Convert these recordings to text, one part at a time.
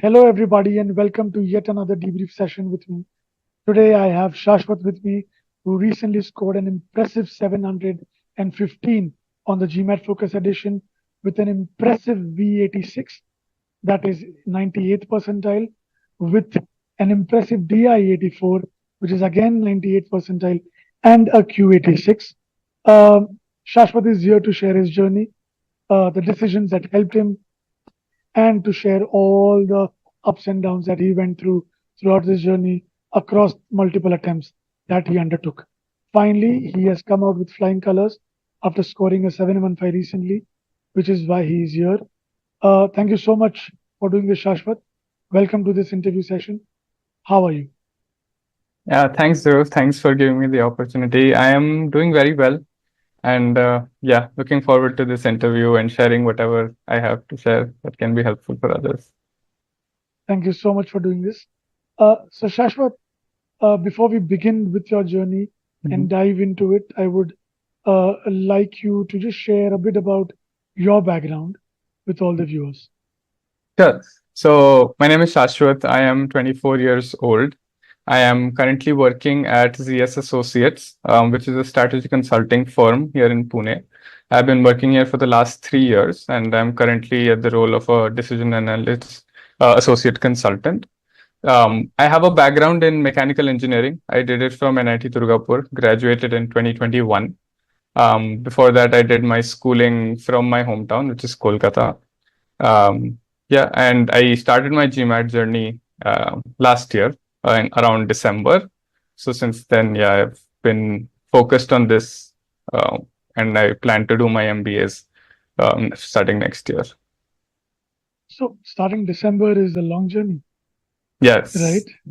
Hello, everybody, and welcome to yet another debrief session with me. Today, I have Shashwat with me, who recently scored an impressive 715 on the GMAT Focus Edition with an impressive V86, that is 98th percentile, with an impressive DI84, which is again 98th percentile, and a Q86. Shashwat is here to share his journey, the decisions that helped him, and to share all the ups and downs that he went through throughout this journey across multiple attempts that he undertook. Finally, he has come out with flying colors after scoring a 715 recently, which is why he is here. Thank you so much for doing this, Shashwat. Welcome to this interview session. How are you? Yeah, thanks, Dhruv. Thanks for giving me the opportunity. I am doing very well. And yeah, looking forward to this interview and sharing whatever I have to share that can be helpful for others. Thank you so much for doing this. So, Shashwat, before we begin with your journey and Mhm. dive into it, I would like you to just share a bit about your background with all the viewers. Sure. So, my name is Shashwat. I am 24 years old. I am currently working at ZS Associates, which is a strategy consulting firm here in Pune. I've been working here for the last 3 years, and I'm currently at the role of a decision analyst associate consultant. I have a background in mechanical engineering. I did it from NIT Durgapur, graduated in 2021. Before that, I did my schooling from my hometown, which is Kolkata. Yeah, and I started my GMAT journey last year in around December. So since then, yeah, I've been focused on this, and I plan to do my MBAs starting next year. So, starting December is a long journey, right? Yes,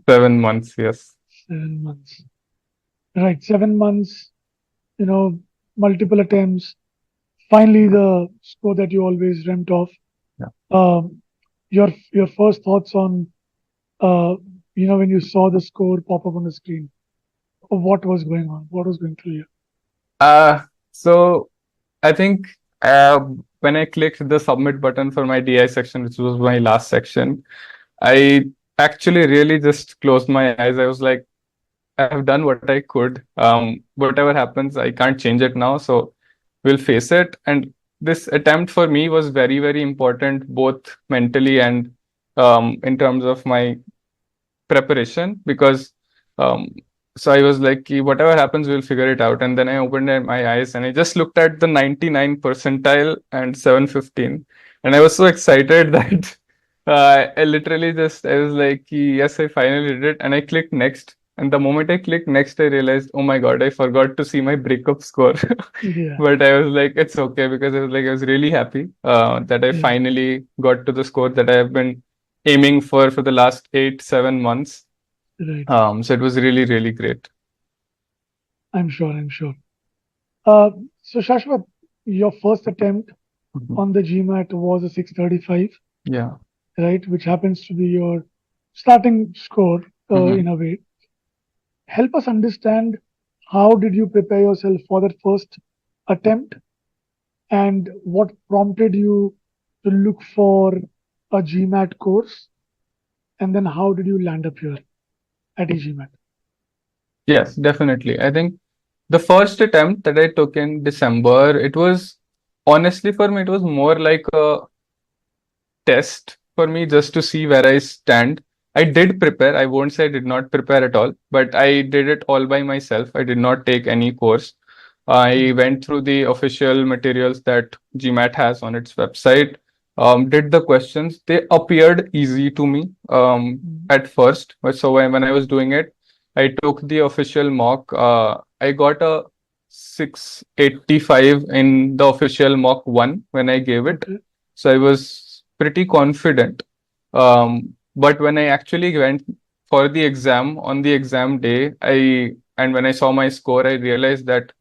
7 months. Yes. 7 months. Right, 7 months, you know, multiple attempts. Finally, the score that you always dreamt of. Yeah. Um, your first thoughts on, uh, when you saw the score pop up on the screen, what was going on? What was going through you? So I think uh, when I clicked the submit button for my DI section, which was my last section, I actually really just closed my eyes. I was like, I have done what I could. Whatever happens, I can't change it now. So we'll face it. And this attempt for me was very, very important, both mentally and in terms of my preparation, because um, so I was like, whatever happens, we'll figure it out. And then I opened my eyes and I just looked at the 99th percentile and 715. And I was so excited that I literally I was like, yes, I finally did it. And I clicked next. And the moment I clicked next, I realized, oh my God, I forgot to see my breakup score. Yeah, But I was like, it's okay, because I was really happy that I yeah, finally got to the score that I have been aiming for the last 8, 7 months. right. So it was really, really great. I'm sure. I'm sure. Uh, so, Shashwat, your first attempt Mhm. on the GMAT was a 635, Yeah. right? Which happens to be your starting score Hmm. in a way. Help us understand, how did you prepare yourself for that first attempt, and what prompted you to look for a GMAT course, and then how did you land up here at e-GMAT? Yes, definitely. I think the first attempt that I took in December, it was honestly for me, it was more like a test for me just to see where I stand. I did prepare. I won't say I did not prepare at all, but I did it all by myself. I did not take any course. I Mhm. went through the official materials that GMAT has on its website, did the questions. They appeared easy to me Mhm. at first. But so when I was doing it, I took the official mock. I got a 685 in the official mock one when I gave it. Okay. So I was pretty confident. But when I actually went for the exam on the exam day, and when I saw my score, I realized that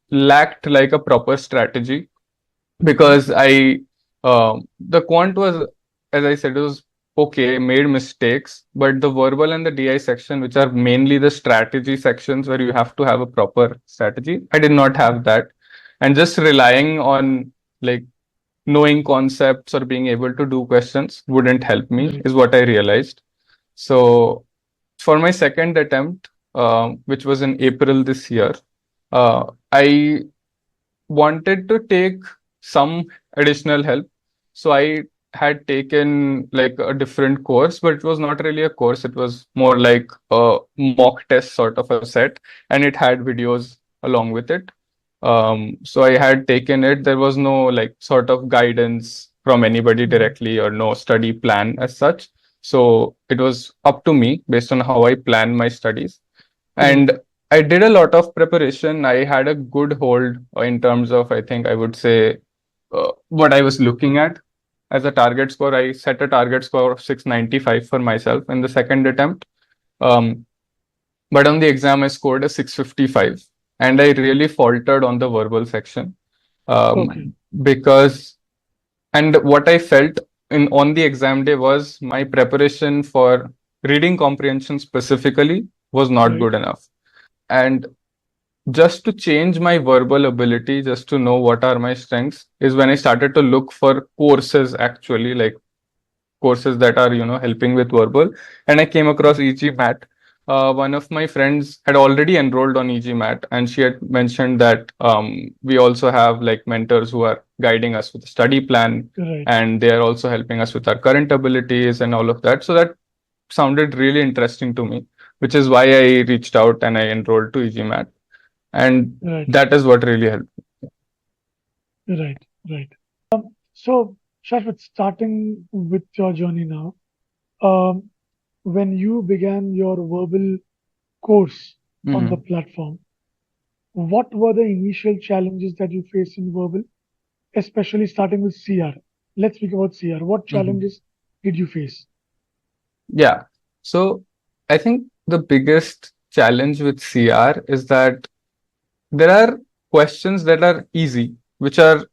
lacked like a proper strategy, Okay. because the quant was, as I said, it was okay, made mistakes, but the verbal and the DI section, which are mainly the strategy sections where you have to have a proper strategy, I did not have Mhm. that. And just relying on like knowing concepts or being able to do questions wouldn't help me, Right. is what I realized. So for my second attempt, which was in April this year, I wanted to take some additional help. So I had taken like a different course, but it was not really a course. It was more like a mock test sort of a set, and it had videos along with it. So I had taken it. There was no like sort of guidance from anybody directly or no study plan as such. So it was up to me based on how I plan my studies. Right. And I did a lot of preparation. I had a good hold in terms of, I think I would say, what I was looking at as a target score. I set a target score of 695 for myself in the second attempt. Um, but on the exam, I scored a 655. And I really faltered on the verbal section Okay. because, and what I felt in on the exam day was my preparation for reading comprehension specifically was not Right. good enough. And just to change my verbal ability, just to know what are my strengths, is when I started to look for courses actually, like courses that are, helping with verbal. And I came across e-GMAT. One of my friends had already enrolled on e-GMAT, and she had mentioned that we also have like mentors who are guiding us with a study plan, Right. and they are also helping us with our current abilities and all of that. So that sounded really interesting to me, which is why I reached out and I enrolled to e-GMAT. And Right. that is what really helped. Right. Right. So, Shashwat, starting with your journey now, um, when you began your verbal course on the Mhm. platform, what were the initial challenges that you faced in verbal, especially starting with CR? Let's speak about CR. What Mhm. challenges did you face? Yeah. So I think the biggest challenge with CR is that there are questions that are easy, which are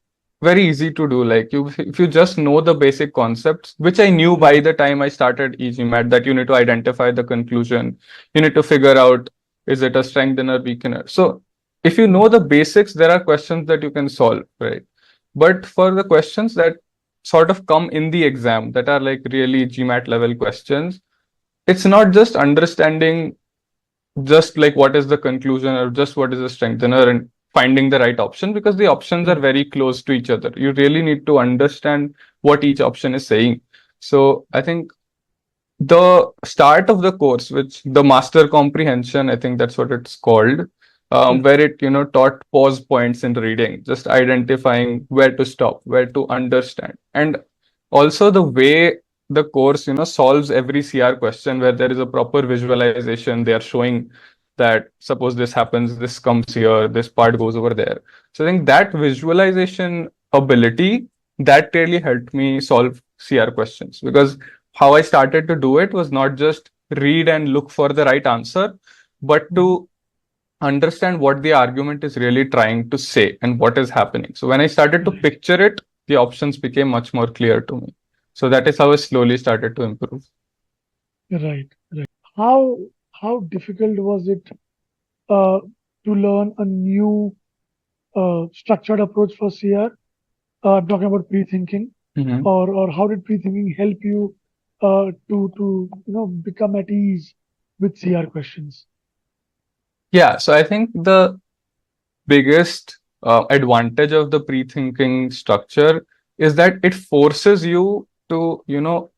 very easy to do. Like if you just know the basic concepts, which I knew by Right. the time I started e-GMAT, that you need to identify the conclusion, you need to figure out is it a strengthener, weakener. So if you know Right. the basics, there are questions that you can solve, right? But for the questions that sort of come in the exam that are like really GMAT level questions, it's not just understanding just like what is the conclusion or just what is the strengthener and finding the right option, because the options are Right. very close to each other. You really need to understand what each option is saying. So I think the start of the course, which the master comprehension, I think that's what it's called, Correct. where it taught pause points in reading, just identifying where to stop, where to understand, and also the way the course solves every CR question, where there is a proper visualization. They are showing that suppose this happens, this comes here, this part goes over there. So I think that visualization ability, that really helped me solve CR questions, because how I started to do it was not just read and look for the right answer, but Mhm. to understand what the argument is really trying to say and what is happening. So when I started to Right. picture it, the options became much more clear to me. So that is how I slowly started to improve. Right. Right. How difficult was it uh, to learn a new structured approach for CR? I'm talking about pre-thinking, Mhm. or how did pre-thinking help you to become at ease with CR questions? Yeah, so I think the biggest advantage of the pre-thinking structure is that it forces you to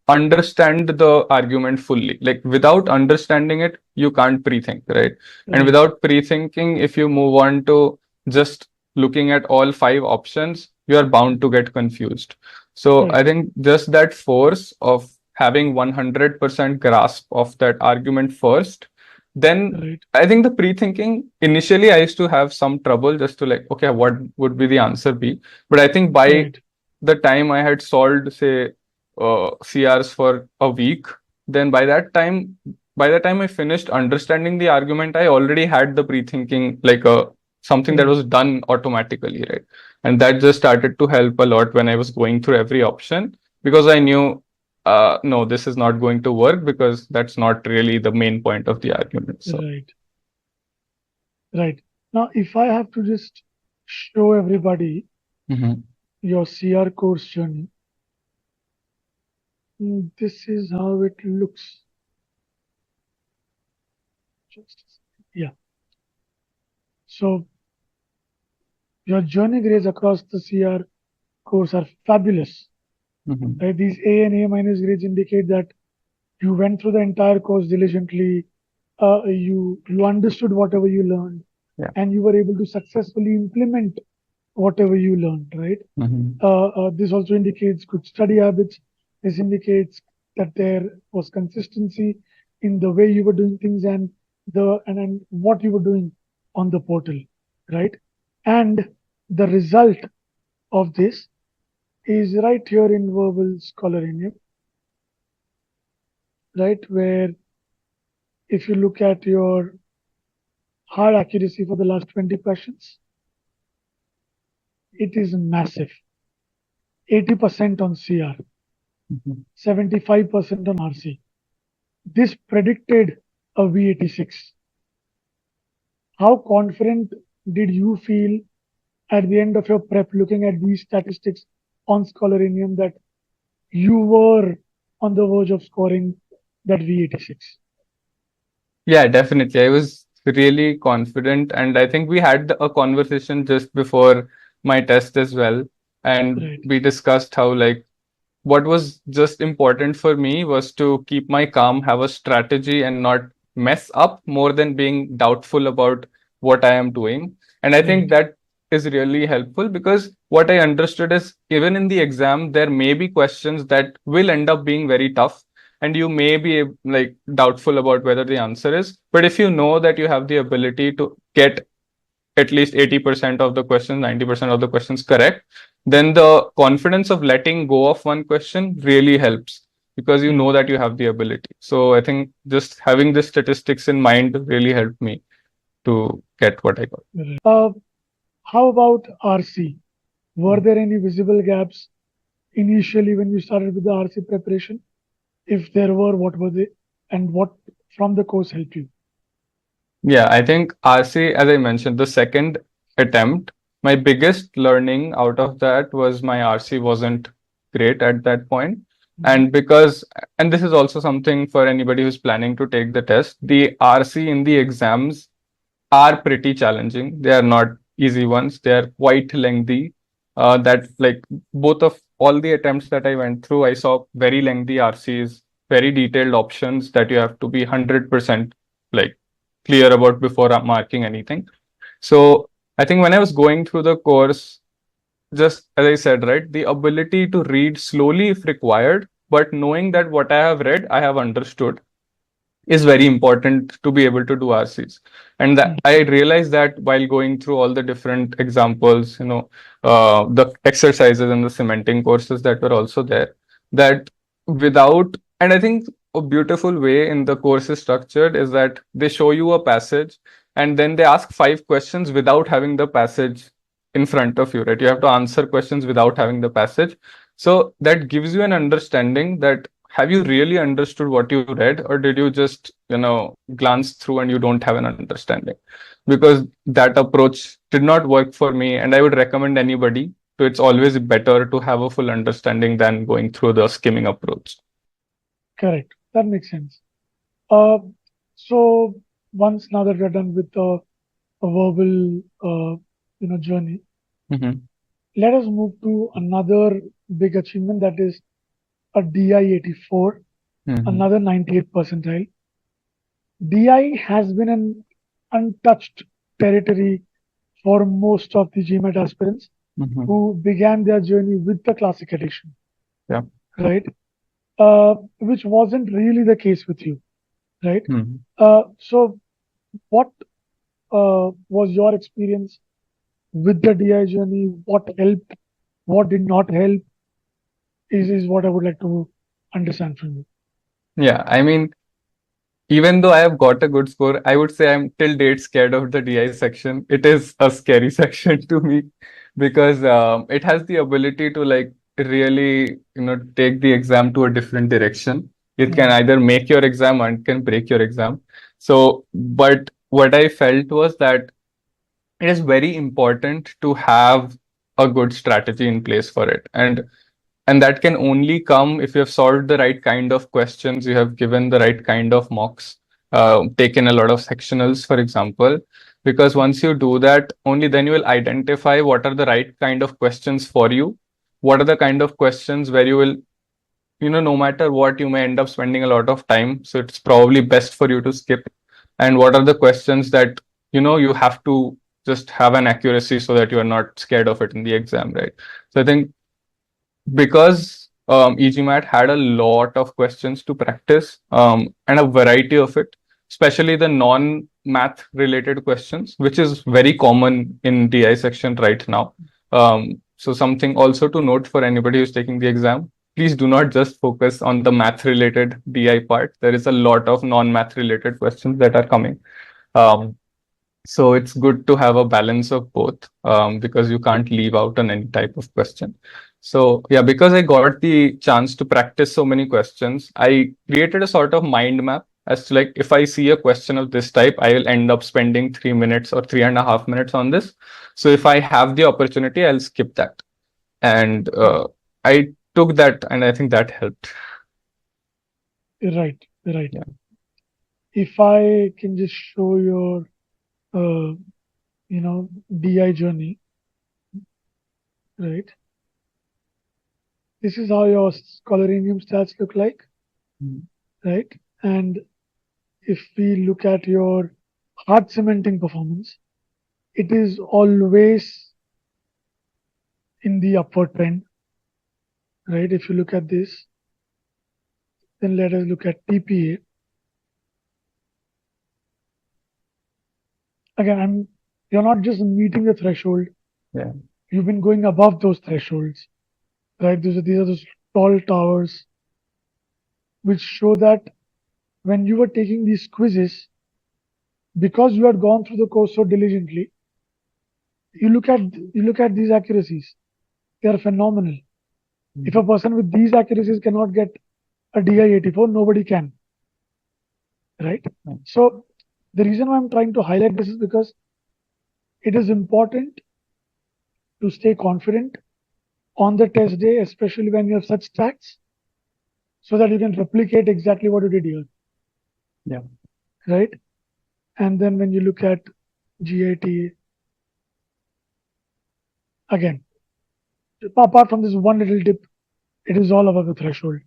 understand the argument fully. Like without understanding it, you can't pre-think, right? And Right. without pre-thinking, if you move on to just looking at all five options, you are bound to get confused. So I Right. think just that force of having 100% grasp of that argument first, then Right. I think the pre-thinking, initially I used to have some trouble just to like, okay, what would be the answer be? But I think by Right. the time I had solved, say, CRs for a week, then by the time I finished understanding the argument, I already had the pre-thinking like a something that Right. was done automatically, right? And that just started to help a lot when I was going through every option, because I knew no, this is not going to work because that's not really the main point of the argument. So. Right. Right. Now, if I have to just show everybody Mhm. your CR course journey. This is how it looks. Yeah. So your journey grades across the CR course are fabulous. Right? These A and A minus grades indicate that you went through the entire course diligently. You understood whatever you learned, Yeah. and you were able to successfully implement whatever you learned. Right? This also indicates good study habits. This indicates that there was consistency in the way you were doing things and what you were doing on the portal, right? And the result of this is right here in verbal Scholaranium, right? Where if you look at your hard accuracy for the last 20 questions, it is massive. 80% on CR, 75% on RC. This predicted a V86. How confident did you feel at the end of your prep looking at these statistics on Scholaranium that you were on the verge of scoring that V86? Yeah, definitely. I was really confident, and I think we had a conversation just before my test as well, and Right. we discussed how like what was just important for me was to keep my calm, have a strategy, and not mess up more than being doubtful about what I am doing. And I think Right. that is really helpful because what I understood is even in the exam, there may be questions that will end up being very tough. And you may be like doubtful about whether the answer is. But if you know that you have the ability to get at least 80% of the questions, 90% of the questions correct, then the confidence of letting go of one question really helps because you know that you have the ability. So I think just having the statistics in mind really helped me to get what I got. How about RC? Were there any visible gaps initially when you started with the RC preparation? If there were, what were they? And what from the course helped you? Yeah, I think RC, as I mentioned, the second attempt, my biggest learning out of that was my RC wasn't great at that point. And because, and this is also something for anybody who's planning to take the test, the RC in the exams are pretty challenging. They are not easy ones. They are quite lengthy. That like both of all the attempts that I went through, I saw very lengthy RCs, very detailed options that you have to be 100% like clear about before marking anything. So I think when I was going through the course, just as I said, right, the ability to read slowly if required, but knowing that what I have read, I have understood is very important to be able to do RCs. And that I realized that while going through all the different examples, the exercises and the cementing courses that were also there, that without, and I think a beautiful way in the course is structured is that they show you a passage and then they ask 5 questions without having the passage in front of you, right? You have to answer questions without having the passage. So that gives you an understanding that have you really understood what you read or did you just glance through and you don't have an understanding? Because that approach did not work for me, and I would recommend anybody to, it's always better to have a full understanding than going through the skimming approach. Correct. That makes sense. Uh, so once now that we're done with the verbal journey, let us move to another big achievement, that is a DI 84, another 98th percentile. DI has been an untouched territory for most of the GMAT aspirants who began their journey with the classic edition. Yeah. Right? Which wasn't really the case with you, right? So what was your experience with the DI journey? What helped? What did not help? Is what I would like to understand from you. Yeah, I mean, even though I have got a good score, I would say I'm till date scared of the DI section. It is a scary section to me because it has the ability to like really, take the exam to a different direction. It can either make your exam or it can break your exam. So, but what I felt was that it is very important to have a good strategy in place for it. And that can only come if you have solved the right kind of questions, you have given the right kind of mocks, taken a lot of sectionals, for example. Because once you do that, only then you will identify what are the right kind of questions for you. What are the kind of questions where you will, no matter what, you may end up spending a lot of time. So it's probably best for you to skip. And what are the questions that, you have to just have an accuracy so that you are not scared of it in the exam, right? So I think because e-GMAT had a lot of questions to practice, and a variety of it, especially the non-math related questions, which is very common in DI section right now. So something also to note for anybody who's taking the exam, please do not just focus on the math related DI part. There is a lot of non-math related questions that are coming. Um, so it's good to have a balance of both, because you can't leave out on any type of question. So yeah, because I got the chance to practice so many questions, I created a sort of mind map as to, like, if I see a question of this type, I will end up spending 3 minutes or 3.5 minutes on this. So if I have the opportunity, I'll skip that. And I took that, and I think that helped. Right. Yeah. If I can just show your, DI journey, right? This is how your Scholaranium stats look like, right? And if we look at your heart cementing performance, it is always in the upward trend, right? If you look at this, then let us look at TPA. Again, you're not just meeting the threshold. Yeah. You've been going above those thresholds, right? These are those tall towers, which show that when you were taking these quizzes, because you had gone through the course so diligently, you look at these accuracies, they are phenomenal. If a person with these accuracies cannot get a DI 84, nobody can, right? So the reason why I'm trying to highlight this is because it is important to stay confident on the test day, especially when you have such stats, so that you can replicate exactly what you did here. Yeah. Right. And then when you look at GIT, again, apart from this one little dip, it is all above the threshold.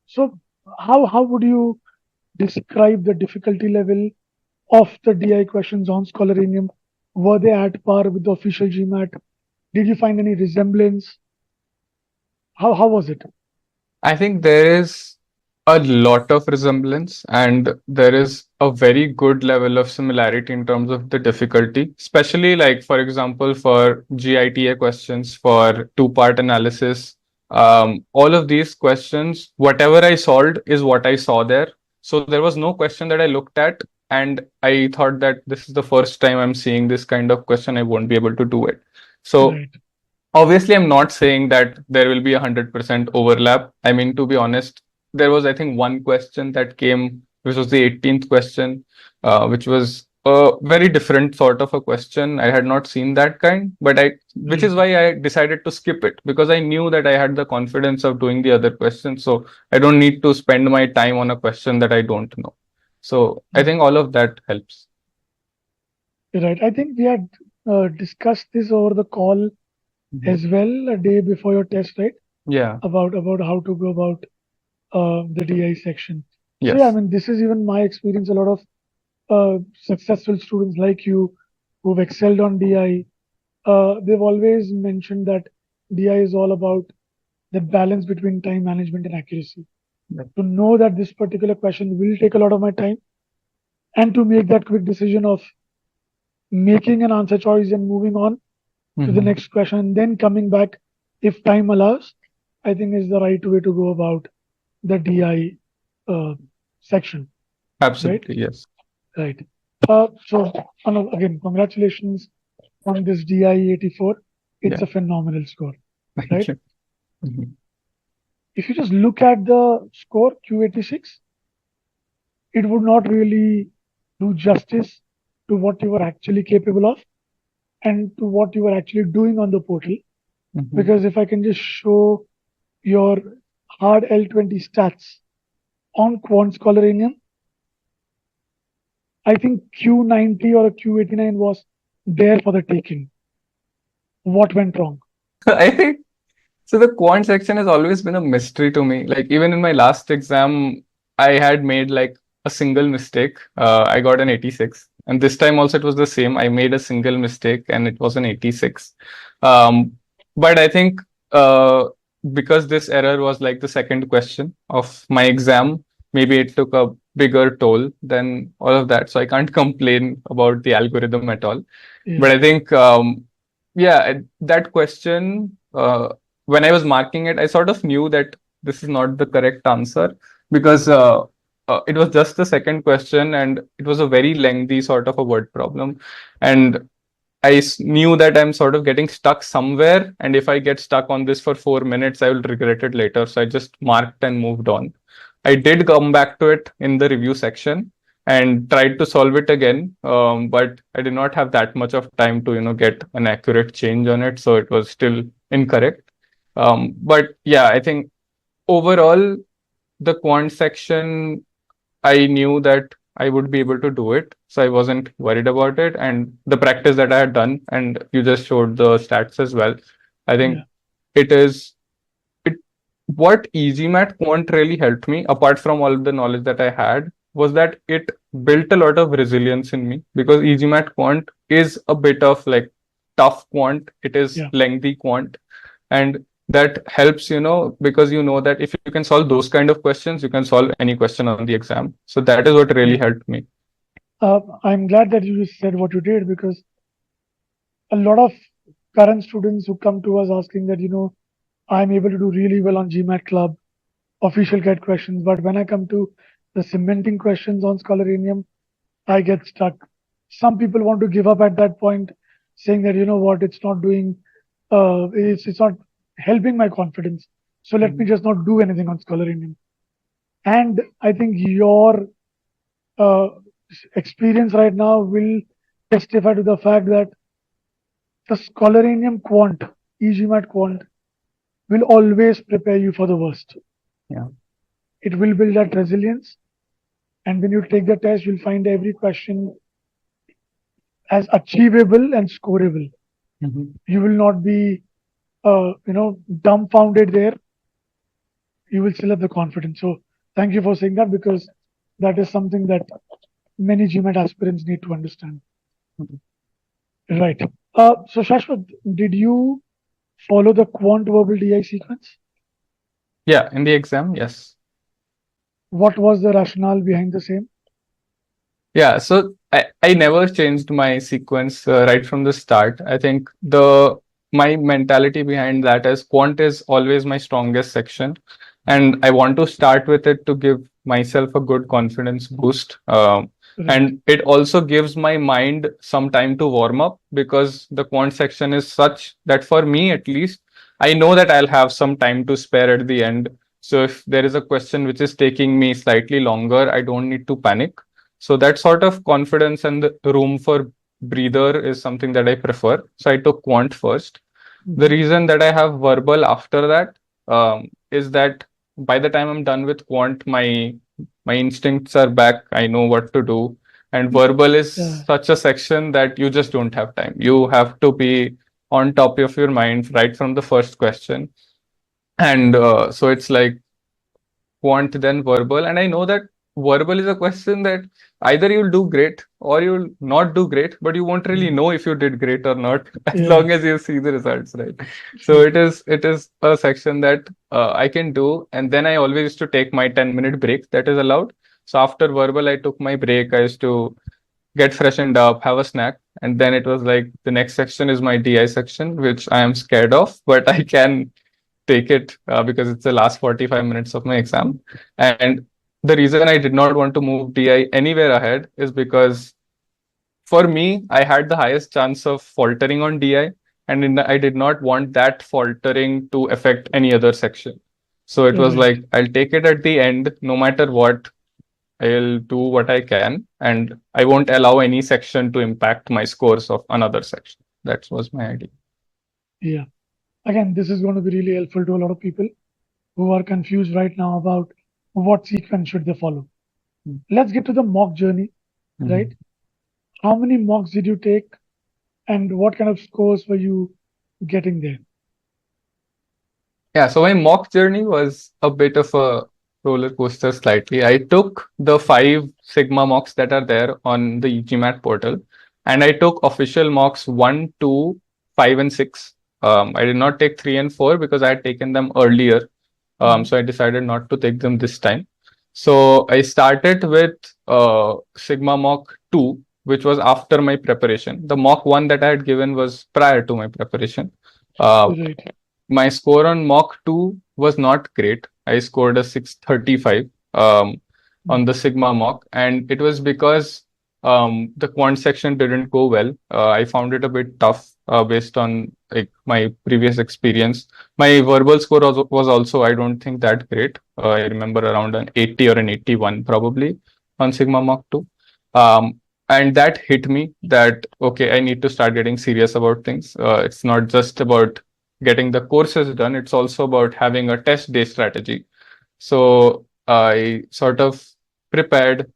So how would you describe the difficulty level of the DI questions on Scholaranium? Were they at par with the official GMAT? Did you find any resemblance? How was it? I think there is a lot of resemblance, and there is a very good level of similarity in terms of the difficulty, especially, like, for example, for GITA questions, for two-part analysis. All of these questions, whatever I solved is what I saw there. So there was no question that I looked at and I thought that this is the first time I'm seeing this kind of question, I won't be able to do it. So Right. obviously, I'm not saying that there will be 100% overlap. I mean, to be honest, there was, I think, one question that came, which was the 18th question, which was a very different sort of a question. I had not seen that kind, which is why I decided to skip it, because I knew that I had the confidence of doing the other questions. So I don't need to spend my time on a question that I don't know. So I think all of that helps. Right. I think we had discussed this over the call as well a day before your test, right? Yeah. About how to go about the DI section. Yes. So yeah, I mean, this is even my experience. A lot of successful students like you who've excelled on DI, they've always mentioned that DI is all about the balance between time management and accuracy. To know that this particular question will take a lot of my time, and to make that quick decision of making an answer choice and moving on to the next question, and then coming back if time allows, I think is the right way to go about the DI section. Absolutely, right? yes. Right. So again, congratulations on this DI 84. It's Yeah. a phenomenal score. Thank Right. you. If you just look at the score Q86, it would not really do justice to what you were actually capable of. and to what you are actually doing on the portal. Mhm. Because if I can just show your hard L20 stats on Quant Scholaranium, I think Q90 or a Q89 was there for the taking. What went wrong? I think so. The quant section has always been a mystery to me. Like even in my last exam, I had made like a single mistake. I got an 86, and this time also it was the same. I made a single mistake, and it was an 86. Um, but I think because this error was like the second question of my exam, maybe it took a bigger toll than all of that. So I can't complain about the algorithm at all. But Yeah, I think yeah, that question, when I was marking it, I sort of knew that this is not the correct answer because it was just the second question and it was a very lengthy sort of a word problem. And knew that I'm sort of getting stuck somewhere. And if I get stuck on this for 4 minutes, I will regret it later. So I just marked and moved on. I did come back to it in the review section and tried to solve it again, but I did not have that much of time to get an accurate change on it, so it was still incorrect. But yeah, I think overall the quant section, I knew that I would be able to do it, so I wasn't worried about it. And the practice that I had done, and you just showed the stats as well, I think yeah, it is it what e-GMAT quant really helped me, apart from all the knowledge that I had, was that it built a lot of resilience in me because e-GMAT quant is a bit of like tough quant. It is yeah, lengthy quant, and that helps, because you know that if you can solve those kind of questions, you can solve any question on the exam. So that is what really yeah. helped me. I'm glad that you just said what you did because a lot of current students who come to us asking that, I'm able to do really well on GMAT Club, official guide questions, but when I come to the cementing questions on Scholaranium, I get stuck. Some people want to give up at that point, saying that, what, it's not doing, it's not helping my confidence. So let me Mhm. just not do anything on Scholaranium. And I think your uh, experience right now will testify to the fact that the Scholaranium quant, e-GMAT quant, will always prepare you for the worst. Yeah. It will build that resilience. And when you take the test, you'll find every question as achievable and scoreable. Mhm. You will not be, dumbfounded there. You will still have the confidence. So thank you for saying that because that is something that many GMAT aspirants need to understand. Mhm. Right. So Shashwat, did you follow the quant verbal DI sequence? Yeah, in the exam, yes. What was the rationale behind the same? Yeah, so I never changed my sequence right from the start. I think the my mentality behind that is quant is always my strongest section, and I want to start with it to give myself a good confidence boost. Right. And it also gives my mind some time to warm up because the quant section is such that for me at least, I know that I'll have some time to spare at the end. So if there is a question which is taking me slightly longer, I don't need to panic. So that sort of confidence and the room for breather is something that I prefer. So I took quant first. The Mhm. reason that I have verbal after that is that by the time I'm done with quant, my instincts are back. I know what to do. And verbal is Yeah. such a section that you just don't have time. You have to be on top of your mind right from the first question. And so it's like quant then verbal. And I know that verbal is a question that either you'll do great or you'll not do great, but you won't really Yeah. know if you did great or not as Yeah. long as you see the results, right? So True. it is a section that I can do. And then I always used to take my 10-minute break that is allowed. So after verbal, I took my break. I used to get freshened up, have a snack, and then it was like the next section is my DI section, which I am scared of, but I can take it because it's the last 45 minutes of my exam. And the reason I did not want to move DI anywhere ahead is because for me, I had the highest chance of faltering on DI, and I did not want that faltering to affect any other section. So it was Right. like, I'll take it at the end, no matter what, I'll do what I can, and I won't allow any section to impact my scores of another section. that was my idea. Yeah. Again, this is going to be really helpful to a lot of people who are confused right now about what sequence should they follow. Let's get to the mock journey, Mhm. right? How many mocks did you take, and what kind of scores were you getting there? Yeah, so my mock journey was a bit of a roller coaster slightly. I took the 5 sigma mocks that are there on the e-GMAT portal, and I took official mocks 1, 2, 5, and 6. I did not take 3 and 4 because I had taken them earlier. Mhm. So I decided not to take them this time. So I started with Sigma Mock 2, which was after my preparation. The mock 1 that I had given was prior to my preparation. Uh, Right. my score on mock 2 was not great. I scored a 635 on Mm. the Sigma mock, and it was because the quant section didn't go well. I found it a bit tough based on like my previous experience. My verbal score was also, I don't think, that great. I remember around an 80 or an 81 probably on Sigma mock 2. Um, and that hit me that, okay, I need to start getting serious about things. It's not just about getting the courses done, it's also about having a test day strategy. So I sort of prepared,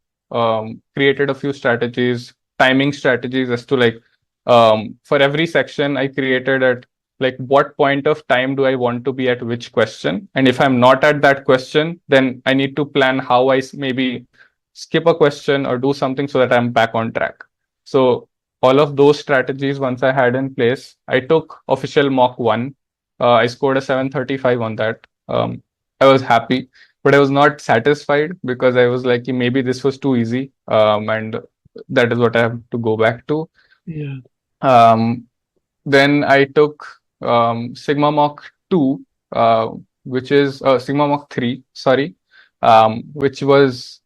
created a few strategies, timing strategies as to like for every section I created at like what point of time do I want to be at which question. And if I'm not at that question, then I need to plan how I maybe skip a question or do something so that I'm back on track. So all of those strategies, once I had in place, I took official mock 1. I scored a 735 on that. I was happy, but I was not satisfied because I was like, maybe this was too easy. And that is what I have to go back to. Yeah. Um, then I took Sigma Mock 2, uh, which is Sigma Mock 3, sorry, which was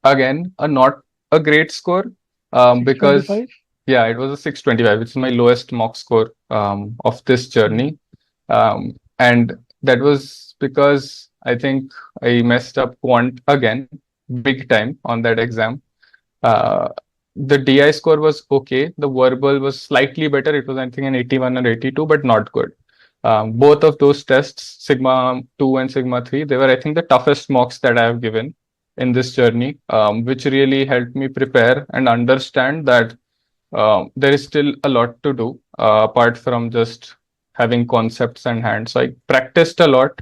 again a not a great score because 625? yeah, it was a 625, which is my lowest mock score of this Mm. journey. And that was because I think I messed up quant again, big time on that exam. Uh, the DI score was okay. The verbal was slightly better. It was, I think, an 81 or 82, but not good. Both of those tests, Sigma 2 and Sigma 3, they were, I think, the toughest mocks that I have given in this journey, which really helped me prepare and understand that there is still a lot to do apart from just having concepts in hand. So I practiced a lot.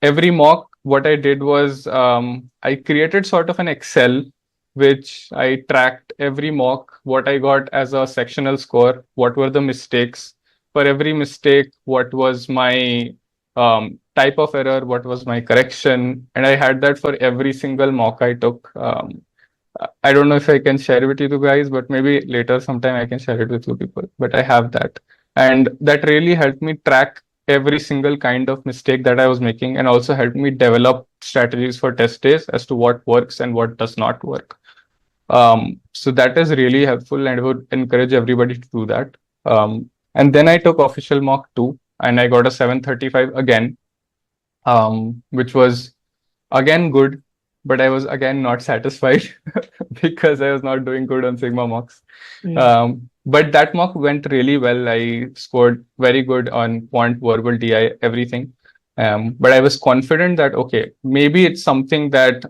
Every mock, what I did was I created sort of an Excel which I tracked every mock, what I got as a sectional score, what were the mistakes. For every mistake, what was my type of error, what was my correction, and I had that for every single mock I took. I don't know if I can share it with you guys, but maybe later sometime I can share it with you people. But I have that. And that really helped me track every single kind of mistake that I was making and also helped me develop strategies for test days as to what works and what does not work. So that is really helpful and I would encourage everybody to do that. And then I took official mock 2 and I got a 735 again, which was again good, but I was again not satisfied because I was not doing good on Sigma mocks. Yeah. But that mock went really well. I scored very good on quant, verbal, DI, everything. But I was confident that, okay, maybe it's something that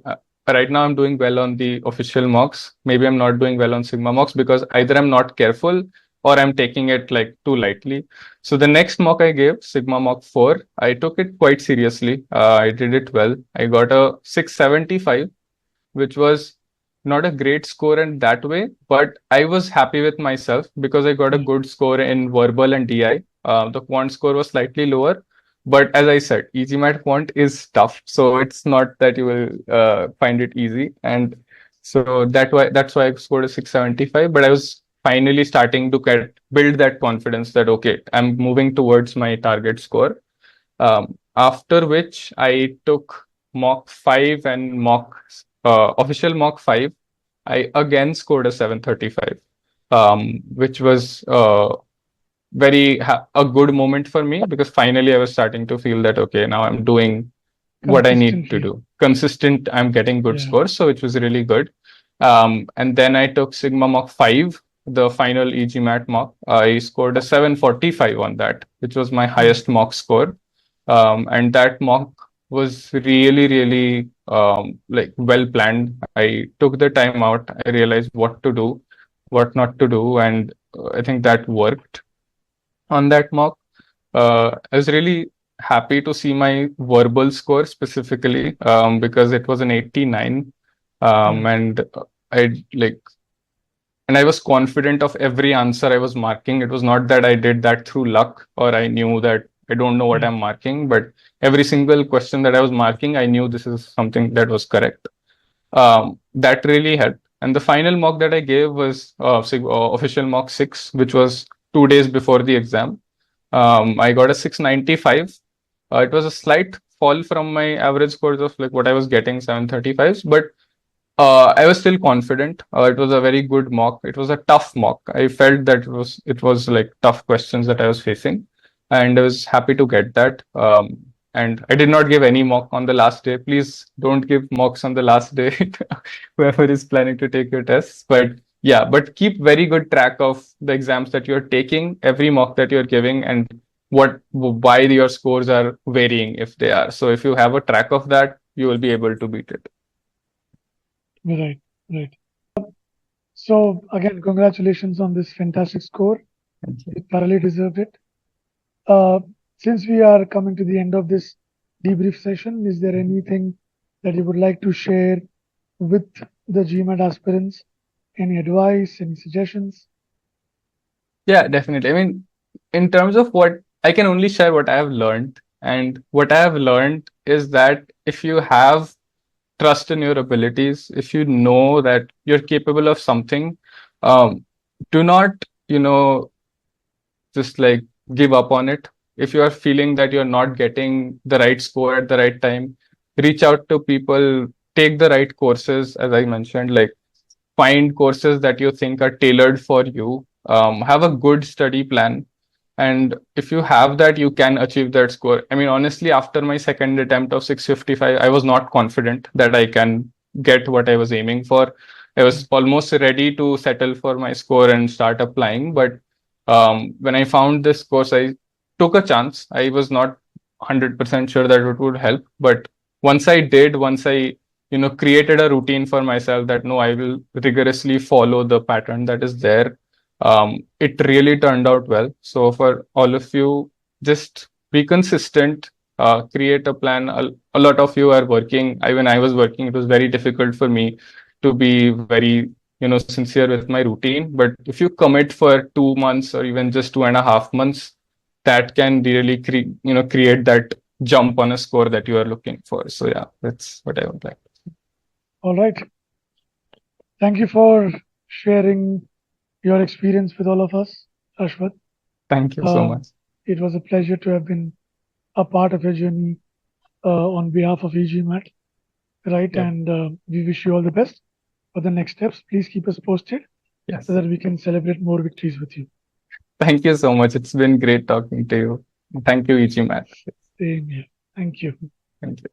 right now I'm doing well on the official mocks. Maybe I'm not doing well on Sigma mocks because either I'm not careful or I'm taking it like too lightly. So the next mock I gave, Sigma Mock 4, I took it quite seriously. I did it well. I got a 675, which was not a great score in that way, but I was happy with myself because I got a Yeah. good score in verbal and DI. The quant score was slightly lower, but as I said, e-GMAT quant is tough, so it's not that you will find it easy. And so that's why I scored a 675. But I was finally starting to build that confidence that okay, I'm moving towards my target score. After which I took mock 5 and official mock 5. I again scored a 735, which was a good moment for me because finally I was starting to feel that okay, now I'm doing what I need to Consistently. do. Consistent, I'm getting good Yeah. scores, so which was really good. And then I took Sigma Mock 5. the final e-GMAT mock. I scored a 745 on that, which was my highest mock score. And that mock was really, really like well planned. I took the time out. I realized what to do, what not to do, and I think that worked on that mock. I was really happy to see my verbal score specifically because it was an 89. And I like, and I was confident of every answer I was marking. It was not that I did that through luck or I knew that I don't know what I'm marking, but every single question that I was marking, I knew this is something that was correct. That really helped. And the final mock that I gave was official mock 6, which was 2 days before the exam. I got a 695. It was a slight fall from my average scores of like what I was getting, 735s, but I was still confident. It was a very good mock. It was a tough mock. I felt that it was like tough questions that I was facing, and I was happy to get that. And I did not give any mock on the last day. Please don't give mocks on the last day, whoever is planning to take your tests. But yeah, but keep very good track of the exams that you're taking, every mock that you're giving, and why your scores are varying if they are. So if you have a track of that, you will be able to beat it. Right, right. So again, congratulations on this fantastic score. Thank you. You thoroughly deserved it. Since we are coming to the end of this debrief session, is there anything that you would like to share with the GMAT aspirants? Any advice, any suggestions? Yeah, definitely. I mean, in terms of what I can only share what I have learned, and what I have learned is that if you have trust in your abilities, if you know that you're capable of something, do not, just like give up on it. If you are feeling that you're not getting the right score at the right time, reach out to people, take the right courses, as I mentioned, like find courses that you think are tailored for you. Have a good study plan. And if you have that, you can achieve that score. I mean, honestly, after my second attempt of 655, I was not confident that I can get what I was aiming for. I was almost ready to settle for my score and start applying. But when I found this course, I took a chance. I was not 100% sure that it would help. But once I did, once I created a routine for myself that no, I will rigorously follow the pattern that is there. It really turned out well. So for all of you, just be consistent, create a plan. A lot of you are working. When I was working, it was very difficult for me to be very, sincere with my routine. But if you commit for 2 months or even just 2.5 months, that can really create that jump on a score that you are looking for. So yeah, that's what I would like. All right. Thank you for sharing your experience with all of us, Shashwat. Thank you so much. It was a pleasure to have been a part of your journey on behalf of e-GMAT, right? Yeah. And we wish you all the best for the next steps. Please keep us posted Yes. so that we can celebrate more victories with you. Thank you so much. It's been great talking to you. Thank you, e-GMAT. Same here. Thank you. Thank you.